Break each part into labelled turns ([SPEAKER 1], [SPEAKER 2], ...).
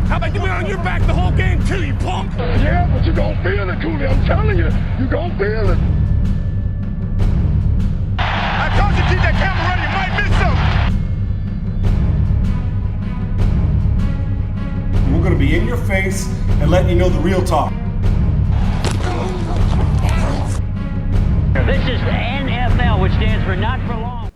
[SPEAKER 1] How about you be on your back the whole game too, you punk?
[SPEAKER 2] Yeah, but you gon' feel it, Cooley. I'm telling you, you gon' feel it.
[SPEAKER 1] I told you keep that camera running, you might miss something.
[SPEAKER 3] We're going to be in your face and letting you know the real talk.
[SPEAKER 4] This is the NFL, which stands for Not For Long.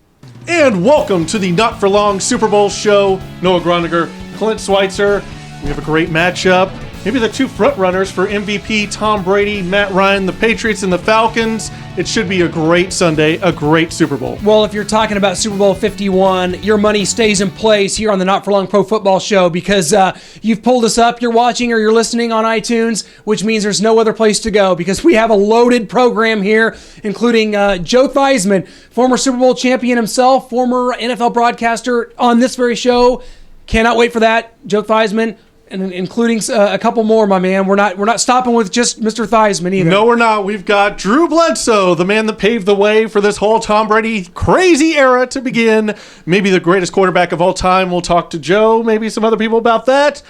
[SPEAKER 5] And welcome to the Not For Long Super Bowl show. Noah Groniger, Clint Schweitzer. We have a great matchup. Maybe the two front runners for MVP, Tom Brady, Matt Ryan, the Patriots, and the Falcons. It should be a great Sunday, a great Super Bowl.
[SPEAKER 6] Well, if you're talking about Super Bowl 51, your money stays in place here on the Not For Long Pro Football Show because you've pulled us up, you're watching or you're listening on iTunes, which means there's no other place to go because we have a loaded program here, including Joe Theismann, former Super Bowl champion himself, former NFL broadcaster on this very show. Cannot wait for that. Joe Theismann. And including a couple more, my man. We're not stopping with just Mr. Theismann either.
[SPEAKER 5] No, we're not. We've got Drew Bledsoe, the man that paved the way for this whole Tom Brady crazy era to begin. Maybe the greatest quarterback of all time. We'll talk to Joe, maybe some other people about that.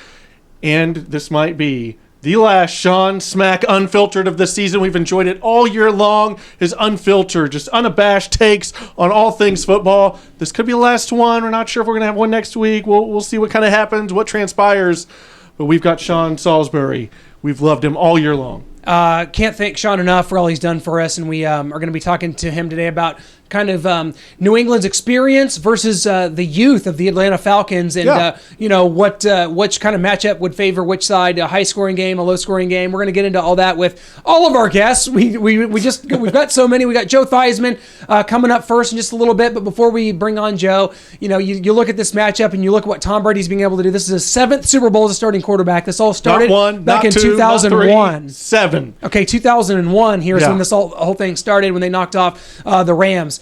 [SPEAKER 5] And this might be the last Sean Smack Unfiltered of the season. We've enjoyed it all year long. His unfiltered, just unabashed takes on all things football. This could be the last one. We're not sure if we're going to have one next week. We'll see what kind of happens, what transpires. But we've got Sean Salisbury. We've loved him all year long.
[SPEAKER 6] Can't thank Sean enough for all he's done for us, and we are going to be talking to him today about kind of New England's experience versus the youth of the Atlanta Falcons, and which kind of matchup would favor which side, a high-scoring game, a low-scoring game. We're going to get into all that with all of our guests. We've got so many. We got Joe Theismann coming up first in just a little bit, but before we bring on Joe, you look at this matchup and you look at what Tom Brady's being able to do. This is his seventh Super Bowl as a starting quarterback. This all started back in 2001.
[SPEAKER 5] Not 3, 7.
[SPEAKER 6] Okay, 2001 here is when this whole thing started, when they knocked off the Rams.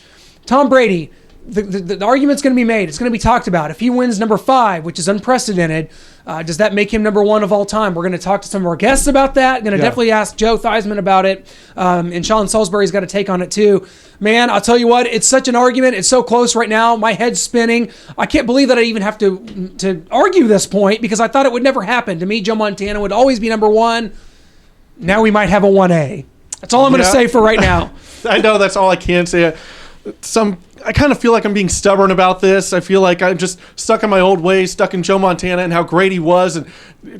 [SPEAKER 6] Tom Brady, the argument's going to be made. It's going to be talked about. If he wins number 5, which is unprecedented, does that make him number 1 of all time? We're going to talk to some of our guests about that. Going to definitely ask Joe Theismann about it. And Sean Salisbury's got a take on it too. Man, I'll tell you what, it's such an argument. It's so close right now. My head's spinning. I can't believe that I even have to argue this point because I thought it would never happen. To me, Joe Montana would always be number 1. Now we might have a 1A. That's all I'm going to say for right now.
[SPEAKER 5] I know that's all I can say. I kind of feel like I'm being stubborn about this. I feel like I'm just stuck in my old ways, stuck in Joe Montana and how great he was, and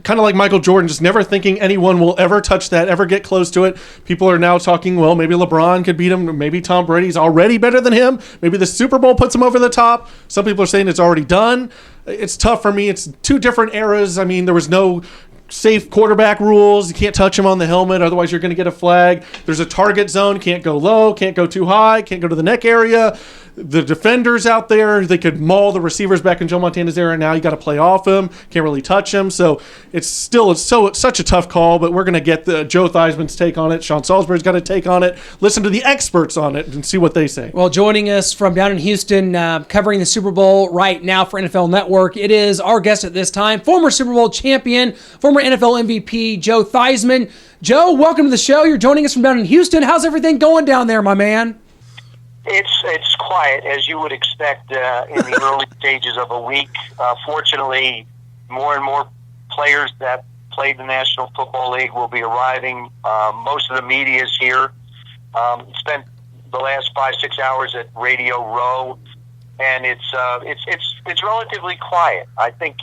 [SPEAKER 5] kind of like Michael Jordan, just never thinking anyone will ever touch that, ever get close to it. People are now talking, well, maybe LeBron could beat him, maybe Tom Brady's already better than him, maybe the Super Bowl puts him over the top. Some people are saying it's already done. It's tough for me. It's two different eras. I mean, there was no safe quarterback rules. You can't touch him on the helmet, otherwise you're going to get a flag. There's a target zone. Can't go low, can't go too high, can't go to the neck area. The defenders out there, they could maul the receivers back in Joe Montana's era. Now you got to play off him. Can't really touch him. So it's such a tough call, but we're going to get the Joe Theismann's take on it. Sean Salisbury's got a take on it. Listen to the experts on it and see what they say.
[SPEAKER 6] Well, joining us from down in Houston, covering the Super Bowl right now for NFL Network, it is our guest at this time, former Super Bowl champion, former NFL MVP, Joe Theismann. Joe, welcome to the show. You're joining us from down in Houston. How's everything going down there, my man?
[SPEAKER 7] It's quiet, as you would expect in the early stages of a week. Fortunately, more and more players that played the National Football League will be arriving. Most of the media is here. Spent the last 5-6 hours at Radio Row, and it's relatively quiet. I think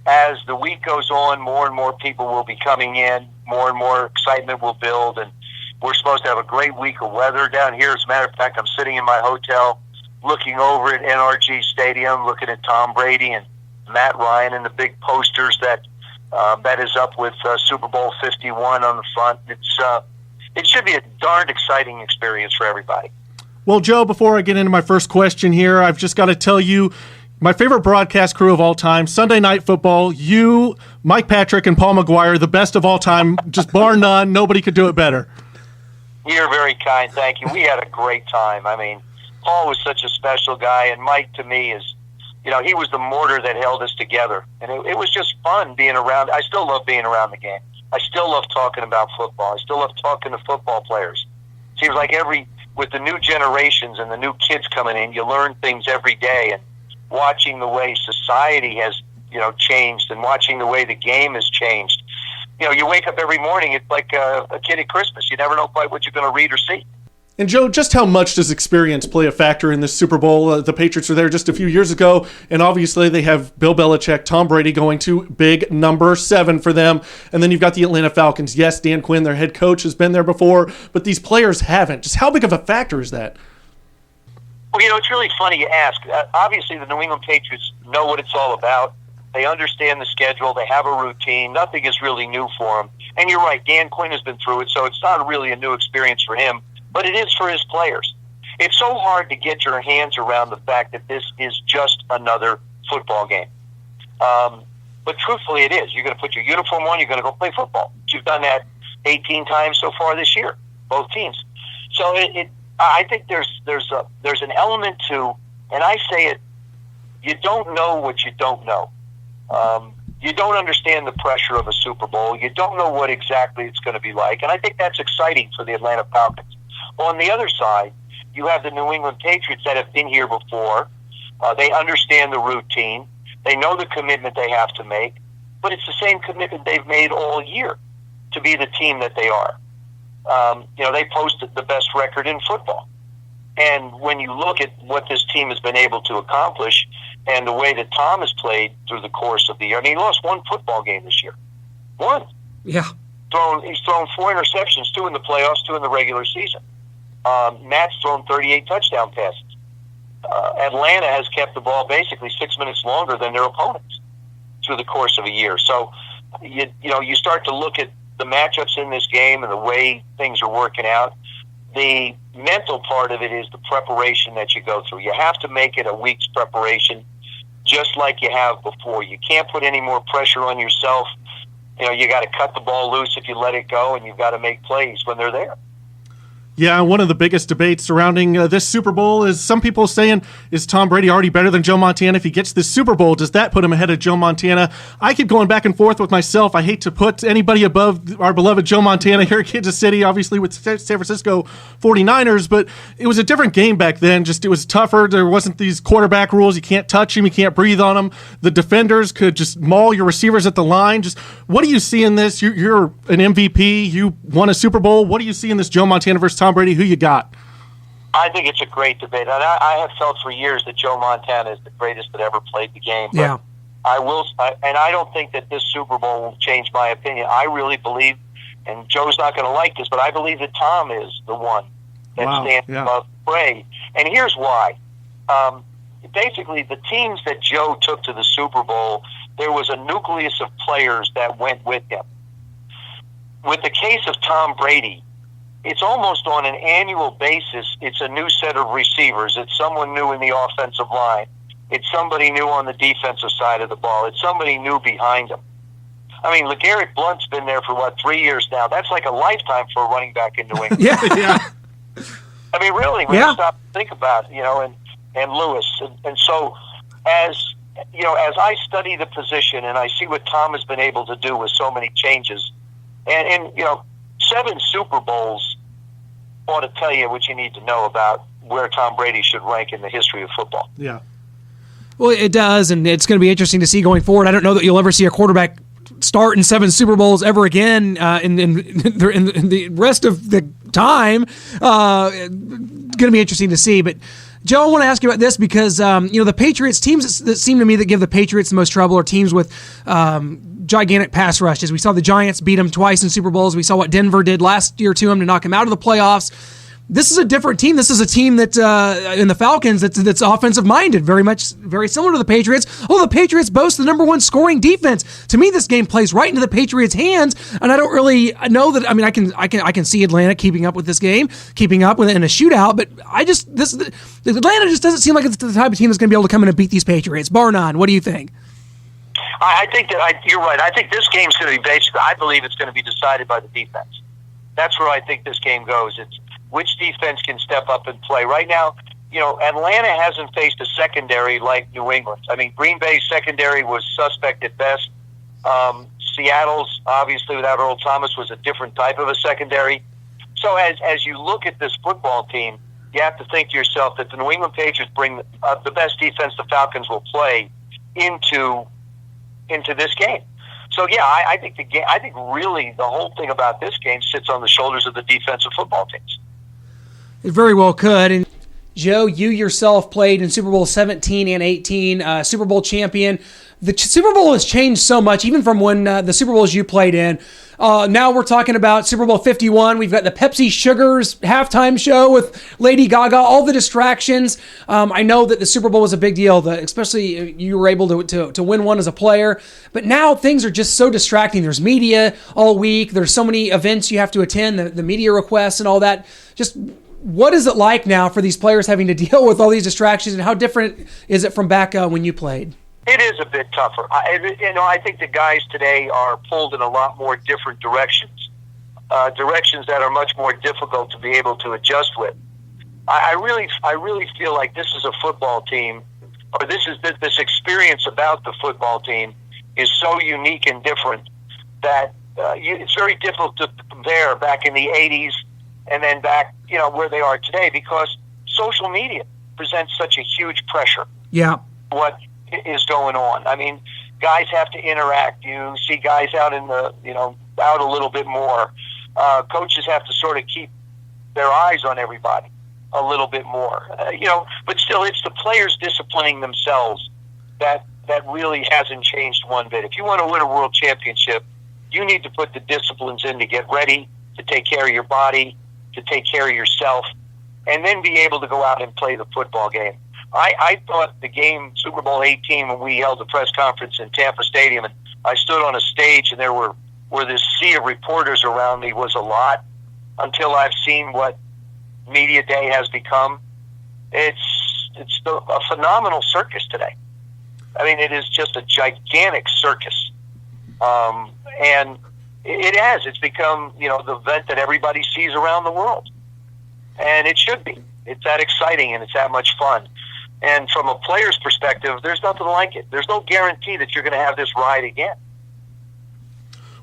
[SPEAKER 7] as the week goes on, more and more people will be coming in. More and more excitement will build, and we're supposed to have a great week of weather down here. As a matter of fact, I'm sitting in my hotel looking over at NRG Stadium, looking at Tom Brady and Matt Ryan and the big posters that is up with Super Bowl 51 on the front. It should be a darned exciting experience for everybody.
[SPEAKER 5] Well, Joe, before I get into my first question here, I've just got to tell you, my favorite broadcast crew of all time, Sunday Night Football, you, Mike Patrick, and Paul McGuire, the best of all time, just bar none. Nobody could do it better.
[SPEAKER 7] You're very kind, thank you. We had a great time. I mean, Paul was such a special guy, and Mike, to me, is, he was the mortar that held us together. And it was just fun being around. I still love being around the game. I still love talking about football. I still love talking to football players. Seems like with the new generations and the new kids coming in, you learn things every day. And watching the way society has changed, and watching the way the game has changed. You wake up every morning, it's like a kid at Christmas. You never know quite what you're going to read or see.
[SPEAKER 5] And Joe, just how much does experience play a factor in this Super Bowl? The Patriots were there just a few years ago, and obviously they have Bill Belichick, Tom Brady going to big number 7 for them. And then you've got the Atlanta Falcons. Yes, Dan Quinn, their head coach, has been there before, but these players haven't. Just how big of a factor is that?
[SPEAKER 7] Well, it's really funny you ask. Obviously, the New England Patriots know what it's all about. They understand the schedule. They have a routine. Nothing is really new for them. And you're right, Dan Quinn has been through it, so it's not really a new experience for him, but it is for his players. It's so hard to get your hands around the fact that this is just another football game. But truthfully, it is. You're going to put your uniform on. You're going to go play football. You've done that 18 times so far this year, both teams. So I think there's an element to, and I say it, you don't know what you don't know. You don't understand the pressure of a Super Bowl. You don't know what exactly it's going to be like, and I think that's exciting for the Atlanta Falcons. On the other side, you have the New England Patriots that have been here before. They understand the routine. They know the commitment they have to make, but it's the same commitment they've made all year to be the team that they are. They posted the best record in football. And when you look at what this team has been able to accomplish and the way that Tom has played through the course of the year, I mean, he lost one football game this year. One.
[SPEAKER 6] Yeah.
[SPEAKER 7] He's thrown 4 interceptions, 2 in the playoffs, 2 in the regular season. Matt's thrown 38 touchdown passes. Atlanta has kept the ball basically 6 minutes longer than their opponents through the course of a year. So, you start to look at the matchups in this game and the way things are working out. The mental part of it is the preparation that you go through. You have to make it a week's preparation, just like you have before. You can't put any more pressure on yourself. You got to cut the ball loose if you let it go, and you've got to make plays when they're there.
[SPEAKER 5] Yeah, one of the biggest debates surrounding this Super Bowl is some people saying, is Tom Brady already better than Joe Montana? If he gets this Super Bowl, does that put him ahead of Joe Montana? I keep going back and forth with myself. I hate to put anybody above our beloved Joe Montana here in Kansas City, obviously with San Francisco 49ers, but it was a different game back then. Just it was tougher. There wasn't these quarterback rules. You can't touch him. You can't breathe on him. The defenders could just maul your receivers at the line. Just what do you see in this? You're an MVP. You won a Super Bowl. What do you see in this Joe Montana versus Tom Brady? Who you got?
[SPEAKER 7] I think it's a great debate. And I have felt for years that Joe Montana is the greatest that ever played the game. But
[SPEAKER 6] Yeah.
[SPEAKER 7] I don't think that this Super Bowl will change my opinion. I really believe, and Joe's not going to like this, but I believe that Tom is the one that stands above Brady. And here's why. Basically, the teams that Joe took to the Super Bowl, there was a nucleus of players that went with him. With the case of Tom Brady, it's almost on an annual basis. It's a new set of receivers. It's someone new in the offensive line. It's somebody new on the defensive side of the ball. It's somebody new behind him. I mean, LeGarrette Blount's been there for, 3 years now? That's like a lifetime for a running back in New England.
[SPEAKER 6] Yeah.
[SPEAKER 7] I mean, really, when you stop to think about it, and Lewis. And so, as I study the position and I see what Tom has been able to do with so many changes, and 7 Super Bowls ought to tell you what you need to know about where Tom Brady should rank in the history of football.
[SPEAKER 5] Yeah.
[SPEAKER 6] Well, it does, and it's going to be interesting to see going forward. I don't know that you'll ever see a quarterback start in 7 Super Bowls ever again in the rest of the time. Going to be interesting to see, but Joe, I want to ask you about this because the Patriots teams that seem to me that give the Patriots the most trouble are teams with gigantic pass rushes. We saw the Giants beat them twice in Super Bowls. We saw what Denver did last year to them to knock him out of the playoffs. This is a different team. This is a team that in the Falcons that's offensive minded, very similar to the Patriots. Oh, the Patriots boast the number 1 scoring defense. To me, this game plays right into the Patriots' hands, and I don't really know that. I mean, I can see Atlanta keeping up with this game, keeping up with it in a shootout, but Atlanta just doesn't seem like it's the type of team that's going to be able to come in and beat these Patriots. Bar none. What do you think?
[SPEAKER 7] I think that you're right. I think this game's going to be I believe it's going to be decided by the defense. That's where I think this game goes. It's which defense can step up and play. Right now, Atlanta hasn't faced a secondary like New England. I mean, Green Bay's secondary was suspect at best. Seattle's, obviously, without Earl Thomas, was a different type of a secondary. So as you look at this football team, you have to think to yourself that the New England Patriots bring the best defense the Falcons will play into into this game. So yeah, I think really the whole thing about this game sits on the shoulders of the defensive football teams.
[SPEAKER 6] It very well could. And Joe, you yourself played in Super Bowl 17 and 18, Super Bowl champion. The Super Bowl has changed so much, even from when the Super Bowls you played in. Now we're talking about Super Bowl 51. We've got the Pepsi Sugars halftime show with Lady Gaga, all the distractions. I know that the Super Bowl was a big deal, especially you were able to win one as a player. But now things are just so distracting. There's media all week. There's so many events you have to attend, the media requests and all that. Just what is it like now for these players having to deal with all these distractions, and how different is it from back when you played?
[SPEAKER 7] It is a bit tougher. I think the guys today are pulled in a lot more different directions, directions that are much more difficult to be able to adjust with. I really feel like this is a football team, or this experience about the football team is so unique and different that it's very difficult to compare back in the 80s and then back, where they are today, because social media presents such a huge pressure.
[SPEAKER 6] Yeah.
[SPEAKER 7] What is going on? I mean, guys have to interact. You see guys out in the, out a little bit more. Coaches have to sort of keep their eyes on everybody a little bit more. But still, it's the players disciplining themselves that really hasn't changed one bit. If you want to win a world championship, you need to put the disciplines in to get ready, to take care of your body, to take care of yourself, and then be able to go out and play the football game. I thought the game, Super Bowl 18, when we held the press conference in Tampa Stadium, and I stood on a stage and there were this sea of reporters around me, was a lot, until I've seen what Media Day has become. It's a phenomenal circus today. I mean, it is just a gigantic circus. And it's become, the event that everybody sees around the world. And it should be. It's that exciting and it's that much fun. And from a player's perspective, there's nothing like it. There's no guarantee that you're going to have this ride again.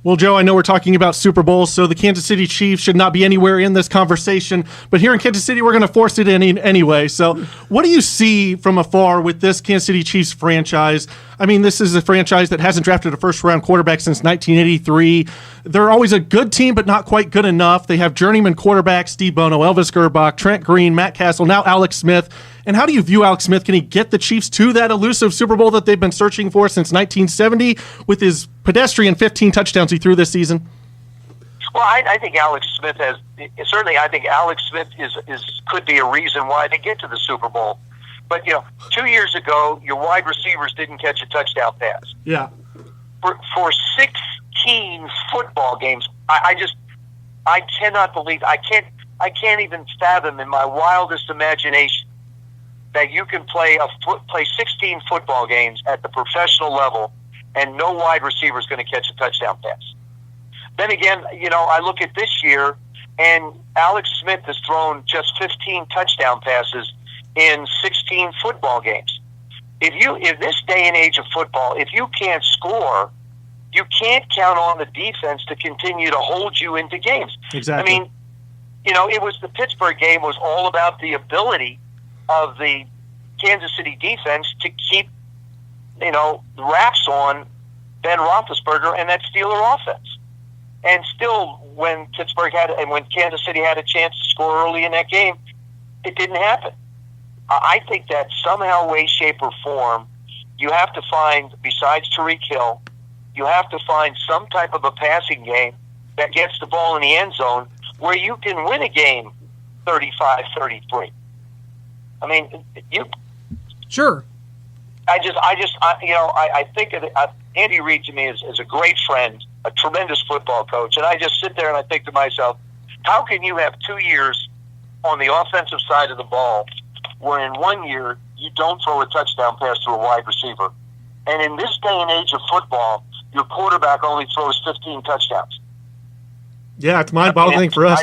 [SPEAKER 5] Well, Joe, I know we're talking about Super Bowls, so the Kansas City Chiefs should not be anywhere in this conversation. But here in Kansas City, we're going to force it in anyway. So what do you see from afar with this Kansas City Chiefs franchise? I mean, this is a franchise that hasn't drafted a first-round quarterback since 1983. They're always a good team, but not quite good enough. They have journeyman quarterbacks, Steve Bono, Elvis Gerbach, Trent Green, Matt Castle, now Alex Smith. And how do you view Alex Smith? Can he get the Chiefs to that elusive Super Bowl that they've been searching for since 1970 with his pedestrian 15 touchdowns he threw this season?
[SPEAKER 7] Well, I think Alex Smith I think Alex Smith could be a reason why they get to the Super Bowl. But, 2 years ago, your wide receivers didn't catch a touchdown pass.
[SPEAKER 5] Yeah.
[SPEAKER 7] For 16 football games, I cannot believe, I can't even fathom in my wildest imagination that you can play 16 football games at the professional level and no wide receiver is going to catch a touchdown pass. Then again, I look at this year, and Alex Smith has thrown just 15 touchdown passes in 16 football games. In this day and age of football, if you can't score, you can't count on the defense to continue to hold you into games.
[SPEAKER 5] Exactly.
[SPEAKER 7] I mean, it was the Pittsburgh game was all about the ability of the Kansas City defense to keep, the wraps on Ben Roethlisberger and that Steeler offense. And still, when Kansas City had a chance to score early in that game, it didn't happen. I think that somehow, way, shape, or form, you have to find, besides Tyreek Hill, you have to find some type of a passing game that gets the ball in the end zone where you can win a game 35-33. I mean,
[SPEAKER 6] Sure.
[SPEAKER 7] I think of Andy Reid to me is a great friend, a tremendous football coach, and I just sit there and I think to myself, how can you have 2 years on the offensive side of the ball where in 1 year you don't throw a touchdown pass to a wide receiver, and in this day and age of football, your quarterback only throws 15 touchdowns?
[SPEAKER 5] Yeah, it's mind-boggling for us.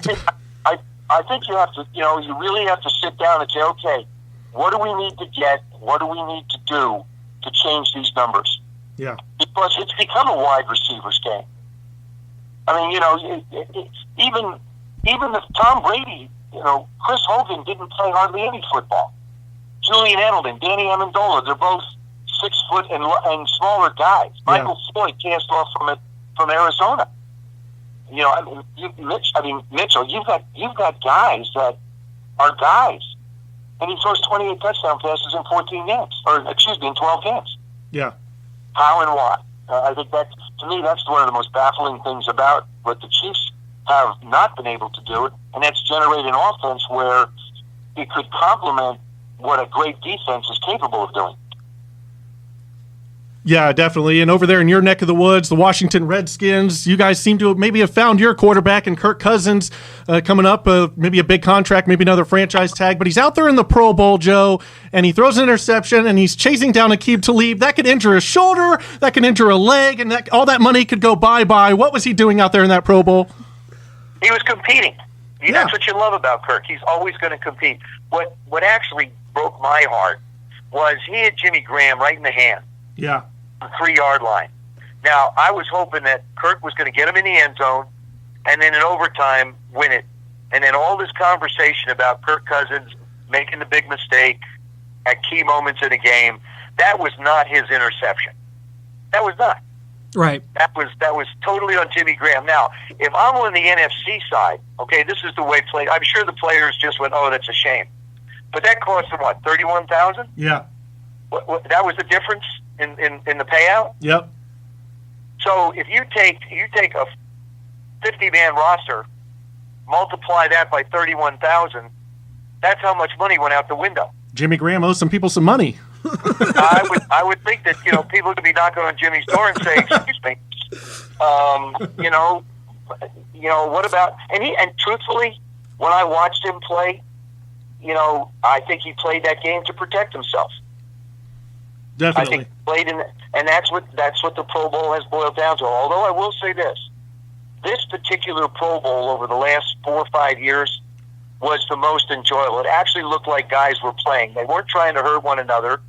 [SPEAKER 7] I think you have to, you really have to sit down and say, okay, what do we need to get? What do we need to do to change these numbers?
[SPEAKER 5] Yeah.
[SPEAKER 7] Because it's become a wide receivers game. I mean, even if Tom Brady, Chris Hogan didn't play hardly any football. Julian Edelman, Danny Amendola, they're both 6 foot and smaller guys.
[SPEAKER 5] Yeah.
[SPEAKER 7] Michael Floyd cast off from Arizona. You know, Mitchell, you've got guys that are guys, and he throws 28 touchdown passes in 14 games, in 12 games.
[SPEAKER 5] Yeah.
[SPEAKER 7] How and why? I think that, to me, that's one of the most baffling things about what the Chiefs have not been able to do, and that's generate an offense where it could complement what a great defense is capable of doing.
[SPEAKER 5] Yeah, definitely. And over there in your neck of the woods, the Washington Redskins, you guys seem to maybe have found your quarterback in Kirk Cousins coming up, maybe a big contract, maybe another franchise tag. But he's out there in the Pro Bowl, Joe, and he throws an interception, and he's chasing down Aqib Talib. That could injure a shoulder, that could injure a leg, and all that money could go bye-bye. What was he doing out there in that Pro Bowl?
[SPEAKER 7] He was competing.
[SPEAKER 5] Yeah.
[SPEAKER 7] That's what you love about Kirk. He's always going to compete. What actually broke my heart was he had Jimmy Graham right in the hand.
[SPEAKER 5] Yeah.
[SPEAKER 7] 3-yard line. Now, I was hoping that Kirk was going to get him in the end zone and then in overtime win it. And then all this conversation about Kirk Cousins making the big mistake at key moments in a game, that was not his interception. That was not.
[SPEAKER 6] Right.
[SPEAKER 7] That was totally on Jimmy Graham. Now, if I'm on the NFC side, okay, this is the way play. I'm sure the players just went, "Oh, that's a shame," but that cost them what, $31,000?
[SPEAKER 5] Yeah.
[SPEAKER 7] What, that was the difference in the payout.
[SPEAKER 5] Yep.
[SPEAKER 7] So if you take a 50-man roster, multiply that by 31,000, that's how much money went out the window.
[SPEAKER 5] Jimmy Graham owes some people some money.
[SPEAKER 7] I would think that people could be knocking on Jimmy's door and say, "Excuse me, what about?" And truthfully, when I watched him play, I think he played that game to protect himself.
[SPEAKER 5] Definitely.
[SPEAKER 7] I think he played and that's what the Pro Bowl has boiled down to. Although I will say this particular Pro Bowl over the last 4 or 5 years was the most enjoyable. It actually looked like guys were playing. They weren't trying to hurt one another.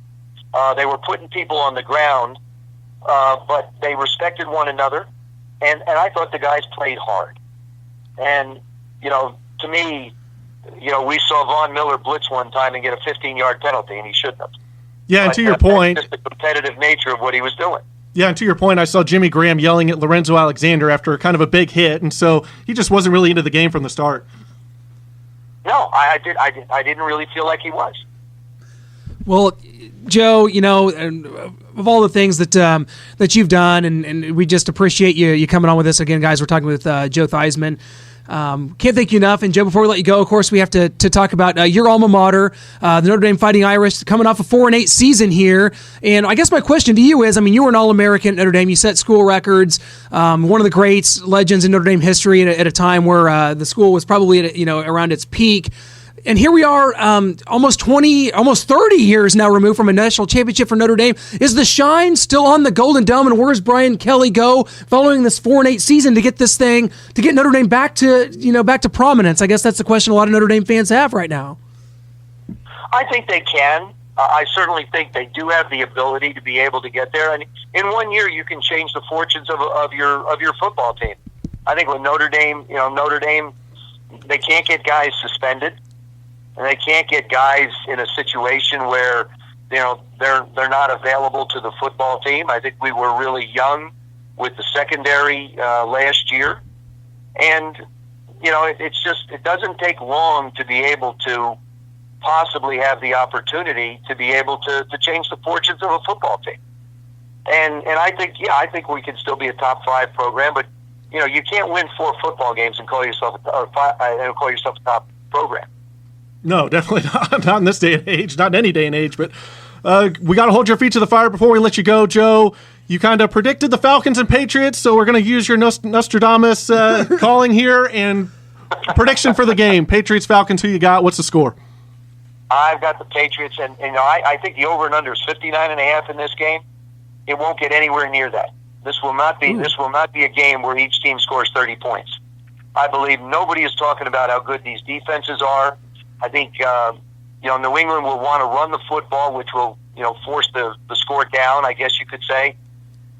[SPEAKER 7] They were putting people on the ground, but they respected one another. And I thought the guys played hard. And, to me, we saw Von Miller blitz one time and get a 15-yard penalty, and he shouldn't have.
[SPEAKER 5] Yeah, and to your point,
[SPEAKER 7] that's just the competitive nature of what he was doing.
[SPEAKER 5] Yeah, and to your point, I saw Jimmy Graham yelling at Lorenzo Alexander after kind of a big hit, and so he just wasn't really into the game from the start.
[SPEAKER 7] No, I didn't really feel like he was.
[SPEAKER 6] Well, Joe, and of all the things that you've done, and we just appreciate you coming on with us again, guys. We're talking with Joe Theismann. Can't thank you enough. And Joe, before we let you go, of course, we have to talk about your alma mater, the Notre Dame Fighting Irish, coming off a 4-8 season here. And I guess my question to you is, you were an All-American at Notre Dame. You set school records, one of the greats, legends in Notre Dame history at a time where the school was probably at, around its peak. And here we are, almost 30 years now removed from a national championship for Notre Dame. Is the shine still on the Golden Dome, and where does Brian Kelly go following this 4-8 season to get Notre Dame back to prominence? I guess that's the question a lot of Notre Dame fans have right now.
[SPEAKER 7] I think they can. I certainly think they do have the ability to be able to get there. And in 1 year, you can change the fortunes of your football team. I think with Notre Dame, they can't get guys suspended. And they can't get guys in a situation where they're not available to the football team. I think we were really young with the secondary last year, and it doesn't take long to be able to possibly have the opportunity to be able to change the fortunes of a football team. And I think we can still be a top 5 program, but you can't win 4 football games and call yourself a top program.
[SPEAKER 5] No, definitely not in this day and age, not in any day and age. But we got to hold your feet to the fire before we let you go, Joe. You kind of predicted the Falcons and Patriots, so we're going to use your Nostradamus calling here and prediction for the game. Patriots, Falcons, who you got? What's the score?
[SPEAKER 7] I've got the Patriots, and I think the over and under is 59.5 in this game. It won't get anywhere near that. This will not be a game where each team scores 30 points. I believe nobody is talking about how good these defenses are. I think New England will want to run the football, which will force the score down, I guess you could say,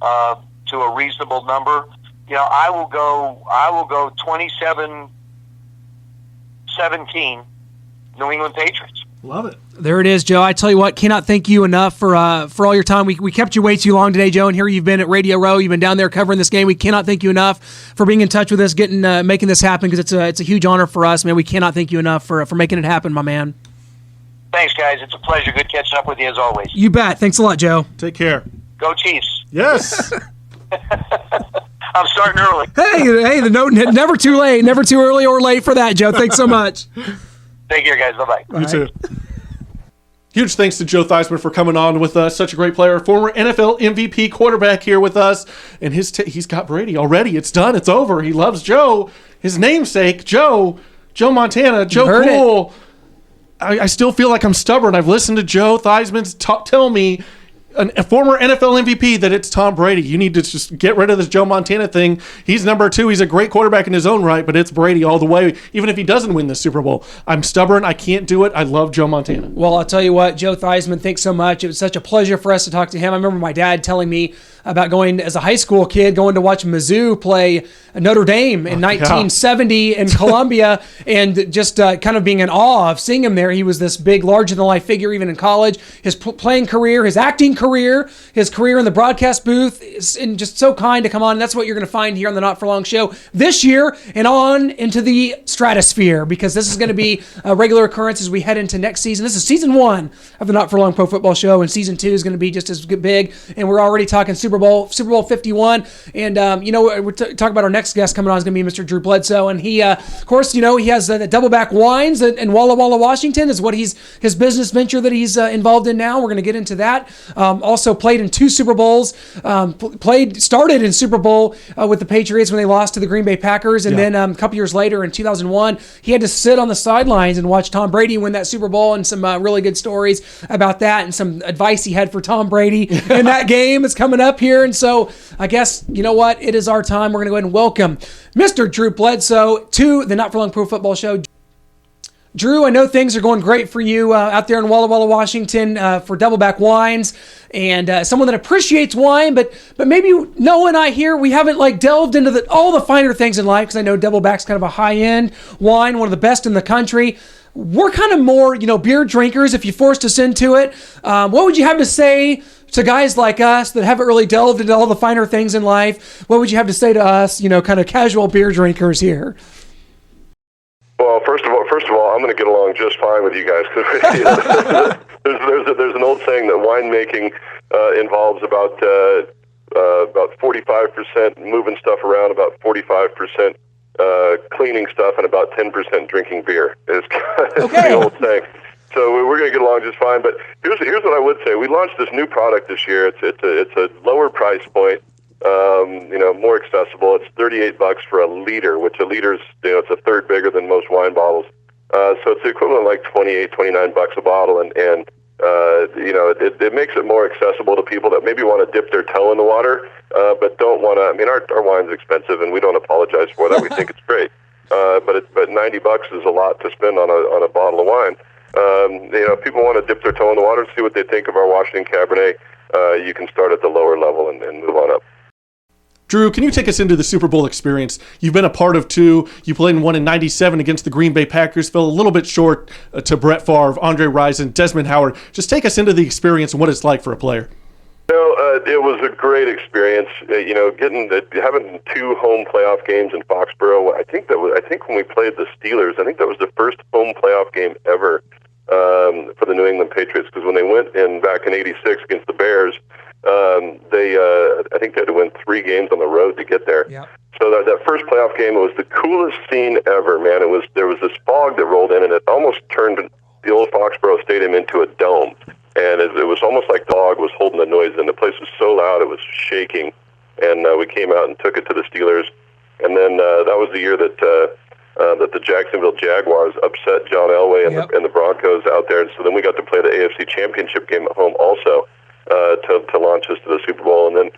[SPEAKER 7] to a reasonable number. I will go 27-17 New England Patriots.
[SPEAKER 5] Love it.
[SPEAKER 6] There it is, Joe. I tell you what, cannot thank you enough for all your time. We kept you way too long today, Joe, and here you've been at Radio Row. You've been down there covering this game. We cannot thank you enough for being in touch with us, making this happen, because it's a huge honor for us, man. We cannot thank you enough for making it happen, my man.
[SPEAKER 7] Thanks, guys. It's a pleasure. Good catching up with you as always.
[SPEAKER 6] You bet. Thanks a lot, Joe.
[SPEAKER 5] Take care.
[SPEAKER 7] Go Chiefs.
[SPEAKER 5] Yes.
[SPEAKER 7] I'm starting early.
[SPEAKER 6] Hey, never too late, never too early or late for that, Joe. Thanks so much.
[SPEAKER 7] Take care, guys. Bye-bye.
[SPEAKER 5] You too. Huge thanks to Joe Theismann for coming on with us. Such a great player. Former NFL MVP quarterback here with us. And he's got Brady already. It's done. It's over. He loves Joe. His namesake, Joe Montana, Joe Cool. I still feel like I'm stubborn. I've listened to Joe Theismann tell me, a former NFL MVP, that it's Tom Brady. You need to just get rid of this Joe Montana thing. He's number 2. He's a great quarterback in his own right, but it's Brady all the way, even if he doesn't win the Super Bowl. I'm stubborn. I can't do it. I love Joe Montana. Well,
[SPEAKER 6] I'll tell you what, Joe Theismann, thanks so much. It was such a pleasure for us to talk to him. I remember my dad telling me about going, as a high school kid, going to watch Mizzou play Notre Dame in 1970 in Columbia, and just kind of being in awe of seeing him there. He was this big, larger-than-life figure even in college. His playing career, his acting career, his career in the broadcast booth, and just so kind to come on. And that's what you're going to find here on the Not For Long show this year and on into the stratosphere, because this is going to be a regular occurrence as we head into next season. This is season 1 of the Not For Long Pro Football Show, and season 2 is going to be just as big. And we're already talking Super Bowl 51. And, we're talking about our next guest coming on is going to be Mr. Drew Bledsoe. And he, of course, he has the Double Back Wines in Walla Walla, Washington is what his business venture that he's involved in now. We're going to get into that. Also played in 2 Super Bowls, started in Super Bowl with the Patriots when they lost to the Green Bay Packers. And then a couple years later in 2001, he had to sit on the sidelines and watch Tom Brady win that Super Bowl, and some really good stories about that, and some advice he had for Tom Brady in that game is coming up here. And so I guess, you know what? It is our time. We're going to go ahead and welcome Mr. Drew Bledsoe to the Not For Long Pro Football Show. Drew, I know things are going great for you out there in Walla Walla, Washington for Double Back Wines, and someone that appreciates wine, but maybe Noah and I here, we haven't delved into all the finer things in life, because I know Double Back's kind of a high-end wine, one of the best in the country. We're kind of more, beer drinkers, if you forced us into it. What would you have to say to guys like us that haven't really delved into all the finer things in life? What would you have to say to us, kind of casual beer drinkers here?
[SPEAKER 2] Well, first of all, I'm going to get along just fine with you guys, because there's an old saying that winemaking involves about 45% moving stuff around, about 45% cleaning stuff, and about 10% drinking beer. It's the old saying. So we're going to get along just fine. But here's what I would say: we launched this new product this year. It's a lower price point. More accessible. It's $38 for a liter, which a liter's, it's a third bigger than most wine bottles. So it's the equivalent of $29 a bottle, and it makes it more accessible to people that maybe want to dip their toe in the water, but don't want to. I mean, our wine's expensive, and we don't apologize for that. We think it's great, but $90 is a lot to spend on a bottle of wine. If people want to dip their toe in the water and see what they think of our Washington Cabernet, you can start at the lower level and move on up.
[SPEAKER 5] Drew, can you take us into the Super Bowl experience? You've been a part of 2. You played in one in '97 against the Green Bay Packers, fell a little bit short to Brett Favre, Andre Rison, Desmond Howard. Just take us into the experience and what it's like for a player.
[SPEAKER 2] It was a great experience. Having 2 home playoff games in Foxborough. I think when we played the Steelers, I think that was the first home playoff game ever for the New England Patriots. Because when they went back in '86 against the Bears, I think they had to win 3 games on the road to get there. Yep. So that first playoff game, it was the coolest scene ever, man. There was this fog that rolled in, and it almost turned the old Foxborough Stadium into a dome. And it was almost like the dog was holding the noise in. The place was so loud, it was shaking. And we came out and took it to the Steelers. And then that was the year that the Jacksonville Jaguars upset John Elway and the Broncos out there. And so then we got to play the AFC Championship game at home also to launch us to the Super Bowl. And then,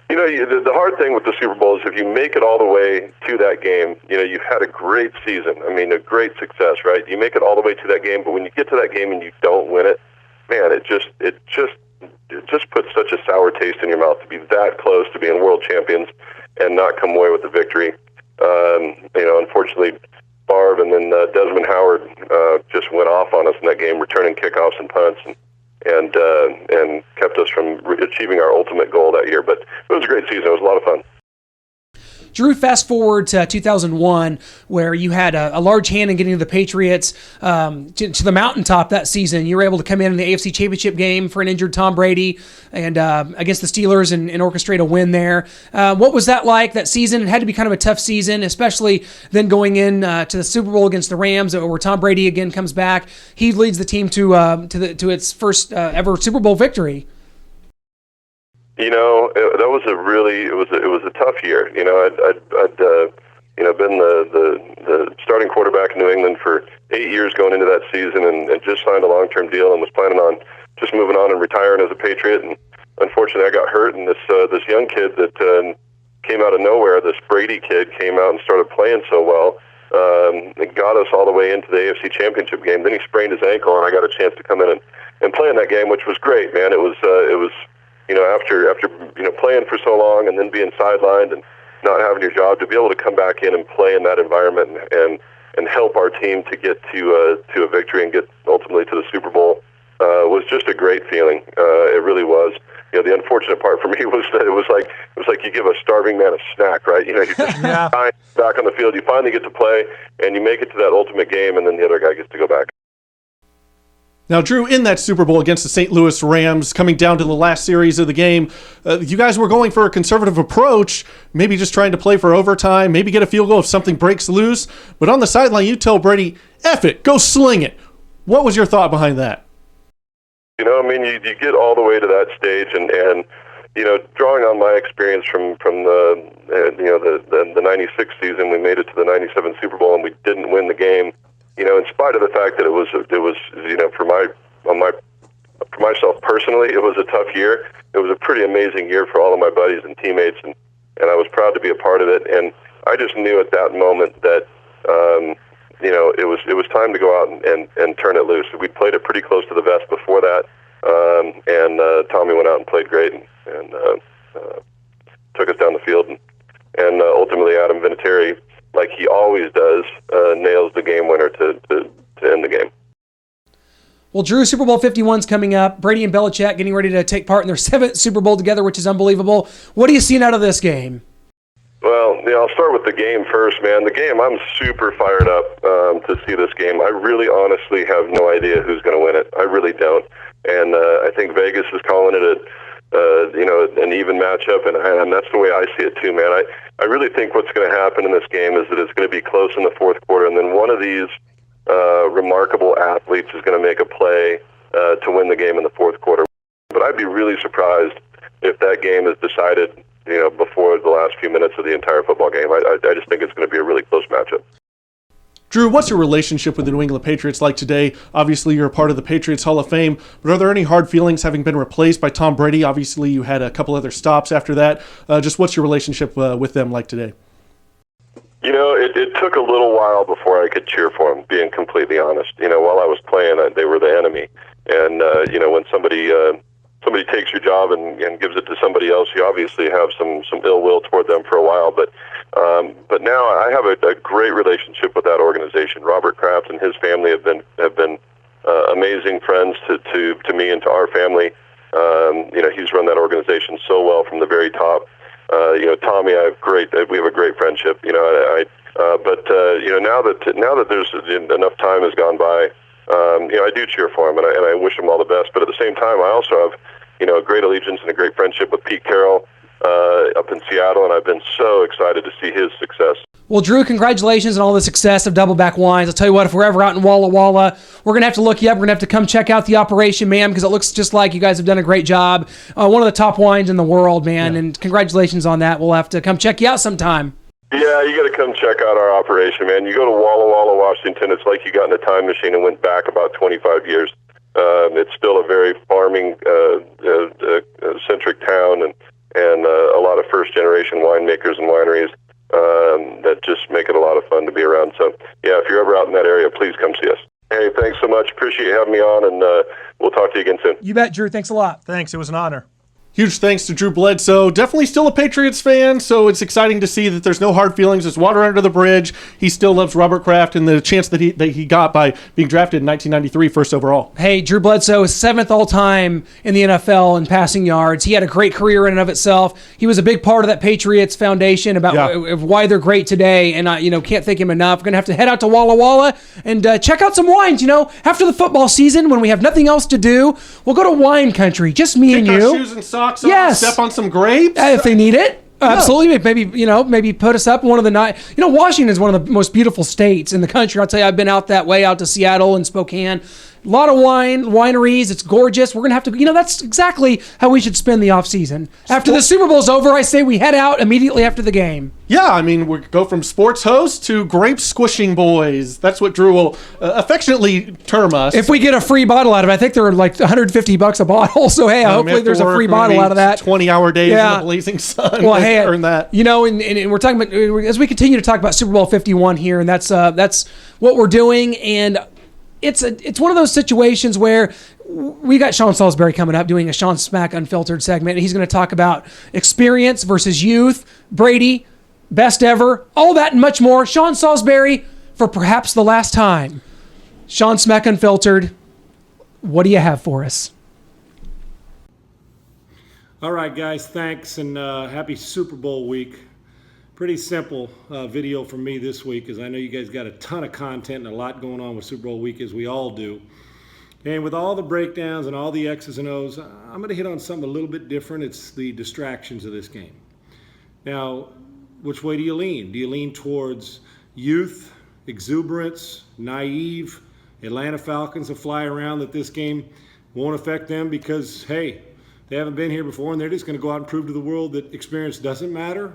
[SPEAKER 2] the hard thing with the Super Bowl is if you make it all the way to that game, you've had a great season. I mean, a great success, right? You make it all the way to that game, but when you get to that game and you don't win it, man, it just puts such a sour taste in your mouth to be that close to being world champions and not come away with the victory. Unfortunately, Favre, and then Desmond Howard just went off on us in that game, returning kickoffs and punts, and kept us from achieving our ultimate goal that year. But it was a great season. It was a lot of fun.
[SPEAKER 6] Drew, fast forward to 2001, where you had a large hand in getting the Patriots to the mountaintop that season. You were able to come in the AFC Championship game for an injured Tom Brady and against the Steelers and orchestrate a win there. What was that like, that season? It had to be kind of a tough season, especially then going in to the Super Bowl against the Rams, where Tom Brady again comes back. He leads the team to its first ever Super Bowl victory.
[SPEAKER 2] You know, that was it was a tough year. You know, I'd been the starting quarterback in New England for 8 years going into that season, and just signed a long-term deal and was planning on just moving on and retiring as a Patriot. And unfortunately, I got hurt, and this young kid that came out of nowhere, this Brady kid, came out and started playing so well. It got us all the way into the AFC Championship game. Then he sprained his ankle, and I got a chance to come in and play in that game, which was great, man. It was. You know, after playing for so long and then being sidelined and not having your job, to be able to come back in and play in that environment and help our team to get to a victory and get ultimately to the Super Bowl was just a great feeling. It really was. You know, the unfortunate part for me was that it was like you give a starving man a snack, right? You know, you're just back on the field. You finally get to play, and you make it to that ultimate game, and then the other guy gets to go back.
[SPEAKER 5] Now, Drew, in that Super Bowl against the St. Louis Rams, coming down to the last series of the game, you guys were going for a conservative approach, maybe just trying to play for overtime, maybe get a field goal if something breaks loose. But on the sideline, you tell Brady, F it, go sling it. What was your thought behind that?
[SPEAKER 2] You know, I mean, you get all the way to that stage, and you know, drawing on my experience from the 96 season, we made it to the 97 Super Bowl, and we didn't win the game. You know, in spite of the fact that it was you know, for myself personally, it was a tough year. It was a pretty amazing year for all of my buddies and teammates, and I was proud to be a part of it. And I just knew at that moment that you know, it was time to go out and turn it loose. We'd played it pretty close to the vest before that, and Tommy went out and played great and took us down the field, and ultimately Adam Vinatieri, like he always does, nails the game winner to end the game.
[SPEAKER 6] Well, Drew, Super Bowl 51's coming up. Brady and Belichick getting ready to take part in their 7th Super Bowl together, which is unbelievable. What are you seeing out of this game?
[SPEAKER 2] Well, yeah, I'll start with the game first, man. The game, I'm super fired up to see this game. I really honestly have no idea who's going to win it. I really don't. And I think Vegas is calling it an even matchup, and that's the way I see it too, man. I really think what's going to happen in this game is that it's going to be close in the fourth quarter, and then one of these remarkable athletes is going to make a play to win the game in the fourth quarter. But I'd be really surprised if that game is decided, you know, before the last few minutes of the entire football game. I just think it's going to be a really close matchup.
[SPEAKER 5] Drew, what's your relationship with the New England Patriots like today? Obviously, you're a part of the Patriots Hall of Fame, but are there any hard feelings having been replaced by Tom Brady? Obviously, you had a couple other stops after that. Just what's your relationship with them like today?
[SPEAKER 2] You know, it took a little while before I could cheer for them, being completely honest. You know, while I was playing, they were the enemy. And, you know, when somebody takes your job and gives it to somebody else, you obviously have some ill will toward them for a while. But now I have a great relationship with that organization. Robert Kraft and his family have been amazing friends to me and to our family. You know, he's run that organization so well from the very top. You know, Tommy, we have a great friendship. You know, but you know, now that there's enough time has gone by, you know, I do cheer for him, and I wish him all the best. But at the same time, I also have, you know, a great allegiance and a great friendship with Pete Carroll up in Seattle, and I've been so excited to see his success.
[SPEAKER 6] Well, Drew, congratulations on all the success of Double Back Wines. I'll tell you what, if we're ever out in Walla Walla, we're going to have to look you up. We're going to have to come check out the operation, man, because it looks just like you guys have done a great job. One of the top wines in the world, man, and congratulations on that. We'll have to come check you out sometime.
[SPEAKER 2] Yeah, you got to come check out our operation, man. You go to Walla Walla, Washington, it's like you got in a time machine and went back about 25 years. It's still a very farming centric town, and a lot of first-generation winemakers and wineries that just make it a lot of fun to be around. So, yeah, if you're ever out in that area, please come see us. Hey, thanks so much. Appreciate you having me on, and we'll talk to you again soon.
[SPEAKER 6] You bet, Drew. Thanks a lot.
[SPEAKER 3] Thanks. It was an honor.
[SPEAKER 5] Huge thanks to Drew Bledsoe. Definitely still a Patriots fan, so it's exciting to see that there's no hard feelings. There's water under the bridge. He still loves Robert Kraft and the chance that he got by being drafted in 1993 first overall.
[SPEAKER 6] Hey, Drew Bledsoe is 7th all-time in the NFL in passing yards. He had a great career in and of itself. He was a big part of that Patriots foundation about why they're great today, and can't thank him enough. We're going to have to head out to Walla Walla and check out some wines. After the football season, when we have nothing else to do, we'll go to wine country, just me and you.
[SPEAKER 5] Our shoes and socks on, step on some grapes.
[SPEAKER 6] If they need it. Absolutely. Maybe put us up in one of the night. Washington is one of the most beautiful states in the country. I'll tell you, I've been out that way, out to Seattle and Spokane. A lot of wineries. It's gorgeous. We're going to have to, that's exactly how we should spend the off season. After the Super Bowl's over, I say we head out immediately after the game.
[SPEAKER 5] Yeah, we go from sports host to grape squishing boys. That's what Drew will affectionately term us.
[SPEAKER 6] If we get a free bottle out of it, I think they're like $150 a bottle. So, hey, hopefully there's a free bottle out of that.
[SPEAKER 5] 20-hour days in the blazing sun.
[SPEAKER 6] Well, hey,
[SPEAKER 5] earn that.
[SPEAKER 6] And we're talking about, as we continue to talk about Super Bowl 51 here, and that's what we're doing. And it's one of those situations where we got Sean Salisbury coming up doing a Sean Smack Unfiltered segment, and he's going to talk about experience versus youth, Brady, best ever, all that and much more. Sean Salisbury, for perhaps the last time. Sean Smack Unfiltered, what do you have for us?
[SPEAKER 3] All right, guys, thanks, and happy Super Bowl week. Pretty simple video from me this week, because I know you guys got a ton of content and a lot going on with Super Bowl week, as we all do. And with all the breakdowns and all the X's and O's, I'm going to hit on something a little bit different. It's the distractions of this game. Now, which way do you lean? Do you lean towards youth, exuberance, naive, Atlanta Falcons that fly around that this game won't affect them because, hey, they haven't been here before and they're just going to go out and prove to the world that experience doesn't matter?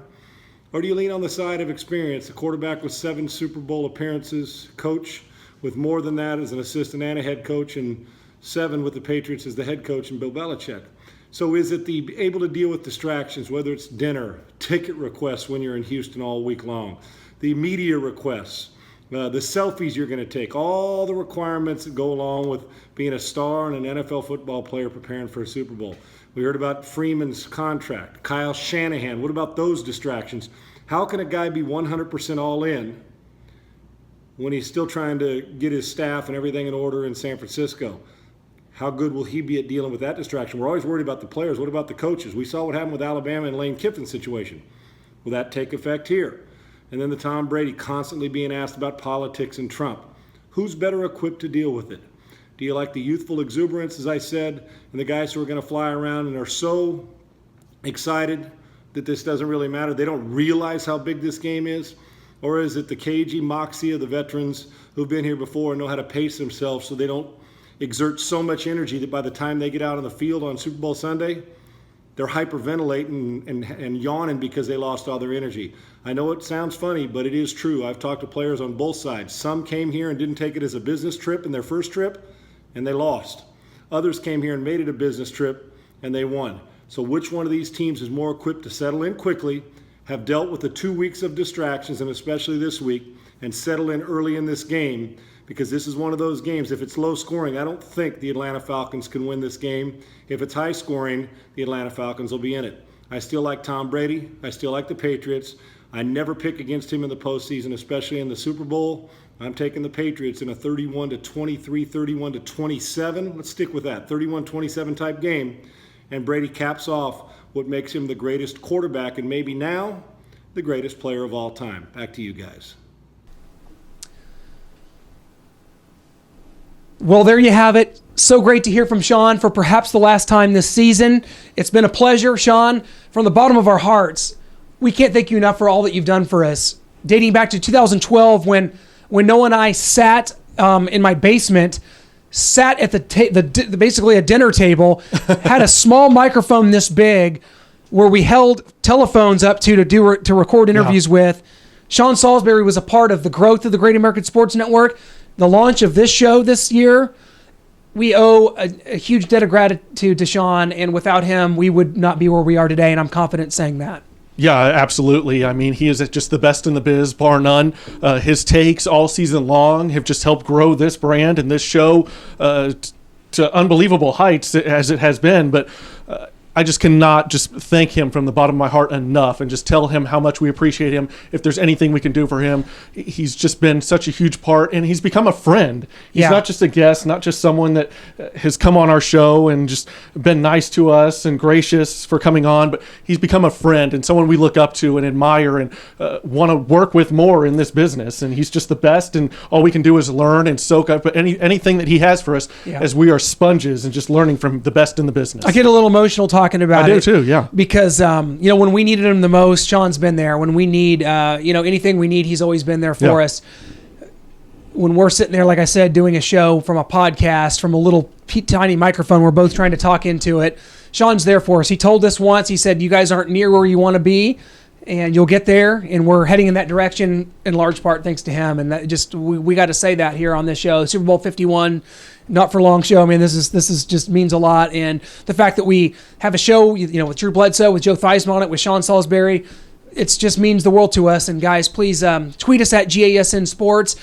[SPEAKER 3] Or do you lean on the side of experience, a quarterback with 7 Super Bowl appearances, coach with more than that as an assistant and a head coach, and 7 with the Patriots as the head coach, and Bill Belichick? So is it the able to deal with distractions, whether it's dinner, ticket requests when you're in Houston all week long, the media requests, the selfies you're going to take, all the requirements that go along with being a star and an NFL football player preparing for a Super Bowl? We heard about Freeman's contract, Kyle Shanahan. What about those distractions? How can a guy be 100% all in when he's still trying to get his staff and everything in order in San Francisco? How good will he be at dealing with that distraction? We're always worried about the players. What about the coaches? We saw what happened with Alabama and Lane Kiffin's situation. Will that take effect here? And then the Tom Brady constantly being asked about politics and Trump. Who's better equipped to deal with it? Do you like the youthful exuberance, as I said, and the guys who are going to fly around and are so excited that this doesn't really matter? They don't realize how big this game is? Or is it the cagey moxie of the veterans who've been here before and know how to pace themselves so they don't exert so much energy that by the time they get out on the field on Super Bowl Sunday, they're hyperventilating and yawning because they lost all their energy? I know it sounds funny, but it is true. I've talked to players on both sides. Some came here and didn't take it as a business trip in their first trip, and they lost. Others came here and made it a business trip, and they won. So which one of these teams is more equipped to settle in quickly, have dealt with the 2 weeks of distractions, and especially this week, and settle in early in this game? Because this is one of those games, if it's low scoring, I don't think the Atlanta Falcons can win this game. If it's high scoring, the Atlanta Falcons will be in it. I still like Tom Brady. I still like the Patriots. I never pick against him in the postseason, especially in the Super Bowl. I'm taking the Patriots in a 31-23, 31-27. Let's stick with that, 31-27 type game. And Brady caps off what makes him the greatest quarterback and maybe now the greatest player of all time. Back to you guys.
[SPEAKER 6] Well, there you have it. So great to hear from Sean for perhaps the last time this season. It's been a pleasure, Sean, from the bottom of our hearts. We can't thank you enough for all that you've done for us. Dating back to 2012 when Noah and I sat in my basement, sat at basically a dinner table, had a small microphone this big where we held telephones up to record interviews with. Sean Salisbury was a part of the growth of the Great American Sports Network, the launch of this show this year. We owe a huge debt of gratitude to Sean, and without him, we would not be where we are today, and I'm confident saying that.
[SPEAKER 5] Yeah, absolutely. I mean, he is just the best in the biz, bar none. His takes all season long have just helped grow this brand and this show to unbelievable heights as it has been. But I just cannot just thank him from the bottom of my heart enough and just tell him how much we appreciate him. If there's anything we can do for him, he's just been such a huge part, and he's become a friend. He's not just a guest, not just someone that has come on our show and just been nice to us and gracious for coming on, but he's become a friend and someone we look up to and admire and want to work with more in this business. And he's just the best, and all we can do is learn and soak up anything that he has for us, as we are sponges and just learning from the best in the business.
[SPEAKER 6] I get a little emotional talking about it.
[SPEAKER 5] I do too, yeah.
[SPEAKER 6] Because, when we needed him the most, Sean's been there. When we need, anything we need, he's always been there for us. When we're sitting there, like I said, doing a show from a podcast, from a little tiny microphone, we're both trying to talk into it. Sean's there for us. He told us once, he said, you guys aren't near where you want to be, and you'll get there, and we're heading in that direction in large part thanks to him. And that just we got to say that here on this show. Super Bowl 51, not for long show. I mean, this is just means a lot. And the fact that we have a show, with Drew Bledsoe, with Joe Theismann on it, with Sean Salisbury, it just means the world to us. And guys, please tweet us at GASN Sports.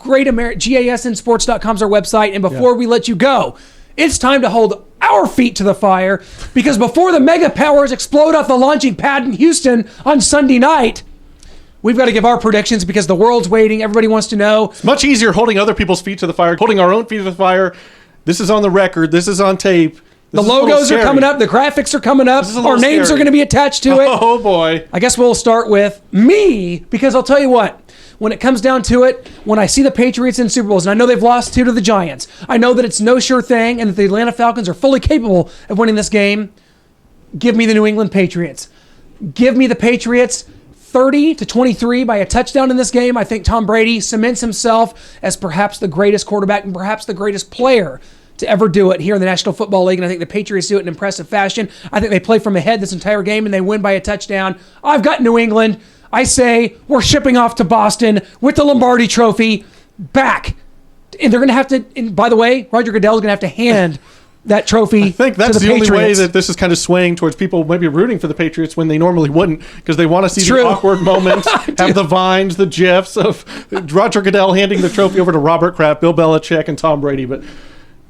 [SPEAKER 6] GASNsports.com is our website. And before we let you go, it's time to hold our feet to the fire, because before the mega powers explode off the launching pad in Houston on Sunday night, we've got to give our predictions because the world's waiting. Everybody wants to know.
[SPEAKER 5] It's much easier holding other people's feet to the fire, holding our own feet to the fire. This is on the record. This is on tape.
[SPEAKER 6] The logos are coming up. The graphics are coming up. Our names are going to be attached to it.
[SPEAKER 5] Oh, boy.
[SPEAKER 6] I guess we'll start with me, because I'll tell you what. When it comes down to it, when I see the Patriots in Super Bowls, and I know they've lost 2 to the Giants, I know that it's no sure thing and that the Atlanta Falcons are fully capable of winning this game, give me the New England Patriots. Give me the Patriots 30-23 by a touchdown in this game. I think Tom Brady cements himself as perhaps the greatest quarterback and perhaps the greatest player to ever do it here in the National Football League, and I think the Patriots do it in impressive fashion. I think they play from ahead this entire game, and they win by a touchdown. I've got New England. I say we're shipping off to Boston with the Lombardi Trophy back. And they're going to have to, and by the way, Roger Goodell's going to have to hand that trophy to the Patriots.
[SPEAKER 5] I think that's the only way that this is kind of swaying towards people maybe rooting for the Patriots when they normally wouldn't, because they want to see the awkward moment, have the vines, the GIFs of Roger Goodell handing the trophy over to Robert Kraft, Bill Belichick, and Tom Brady. But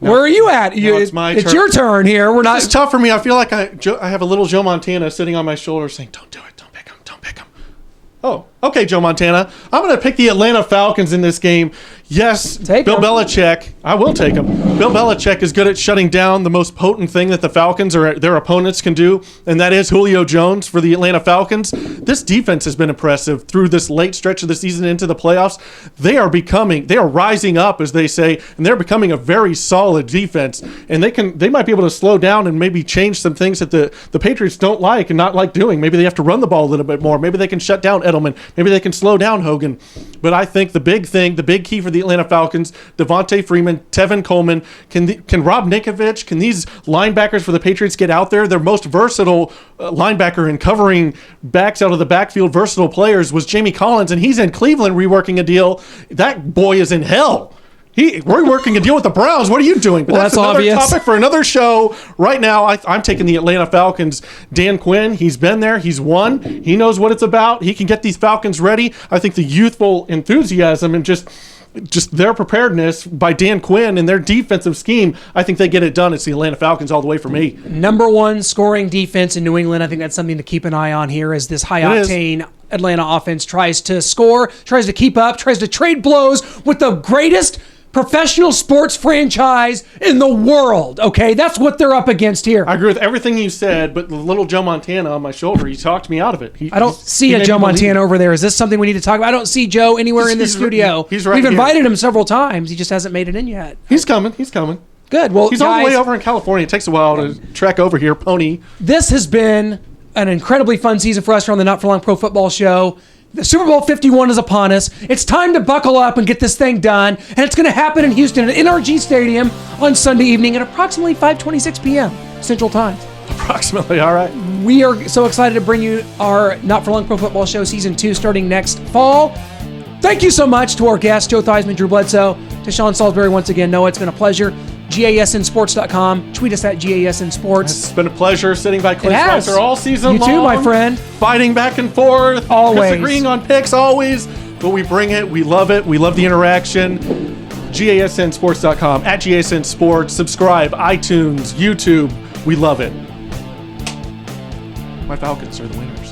[SPEAKER 6] no, where are you at? It's
[SPEAKER 5] turn.
[SPEAKER 6] Your turn here. We're not.
[SPEAKER 5] It's tough for me. I feel like I have a little Joe Montana sitting on my shoulder saying, "Don't do it. Don't pick him. Don't pick him." Oh, okay, Joe Montana. I'm going to pick the Atlanta Falcons in this game. Yes, Bill Belichick. I will take him. Bill Belichick is good at shutting down the most potent thing that the Falcons or their opponents can do, and that is Julio Jones for the Atlanta Falcons. This defense has been impressive through this late stretch of the season into the playoffs. They are rising up, as they say, and they're becoming a very solid defense. And they might be able to slow down and maybe change some things that the Patriots don't like and not like doing. Maybe they have to run the ball a little bit more. Maybe they can shut down Edelman. Maybe they can slow down Hogan. But I think the big key for the Atlanta Falcons, Devontae Freeman, Tevin Coleman, can Rob Ninkovich, can these linebackers for the Patriots get out there? Their most versatile linebacker in covering backs out of the backfield, versatile players, was Jamie Collins, and he's in Cleveland reworking a deal. That boy is in hell. We're working a deal with the Browns. What are you doing? But
[SPEAKER 6] well, that's
[SPEAKER 5] another
[SPEAKER 6] obvious.
[SPEAKER 5] Topic for another show. Right now, I'm taking the Atlanta Falcons. Dan Quinn, he's been there. He's won. He knows what it's about. He can get these Falcons ready. I think the youthful enthusiasm and just their preparedness by Dan Quinn and their defensive scheme, I think they get it done. It's the Atlanta Falcons all the way for me.
[SPEAKER 6] Number 1 scoring defense in New England. I think that's something to keep an eye on here as this high-octane Atlanta offense tries to score, tries to keep up, tries to trade blows with the greatest professional sports franchise in the world, okay? That's what they're up against here.
[SPEAKER 5] I agree with everything you said, but the little Joe Montana on my shoulder, he talked me out of it.
[SPEAKER 6] I don't see a Joe Montana over there. Is this something we need to talk about? I don't see Joe anywhere in the studio.
[SPEAKER 5] He's right
[SPEAKER 6] We've
[SPEAKER 5] here.
[SPEAKER 6] Invited him several times. He just hasn't made it in yet.
[SPEAKER 5] He's coming.
[SPEAKER 6] Good. Well,
[SPEAKER 5] he's all the way over in California. It takes a while to trek over here, pony.
[SPEAKER 6] This has been an incredibly fun season for us here on the Not For Long Pro Football Show. The Super Bowl 51 is upon us. It's time to buckle up and get this thing done. And it's going to happen in Houston at NRG Stadium on Sunday evening at approximately 5:26 p.m. Central Time.
[SPEAKER 5] Approximately, all right.
[SPEAKER 6] We are so excited to bring you our Not For Long Pro Football Show Season 2 starting next fall. Thank you so much to our guests, Joe Theismann, Drew Bledsoe, to Sean Salisbury once again. Noah, it's been a pleasure. GASNsports.com. Tweet us at GASNsports.
[SPEAKER 5] It's been a pleasure sitting by Clint Spicer all season long.
[SPEAKER 6] You too, my friend.
[SPEAKER 5] Fighting back and forth.
[SPEAKER 6] Always.
[SPEAKER 5] Disagreeing on picks, always. But we bring it. We love it. We love the interaction. GASNsports.com. At GASN Sports. Subscribe. iTunes. YouTube. We love it. My Falcons are the winners.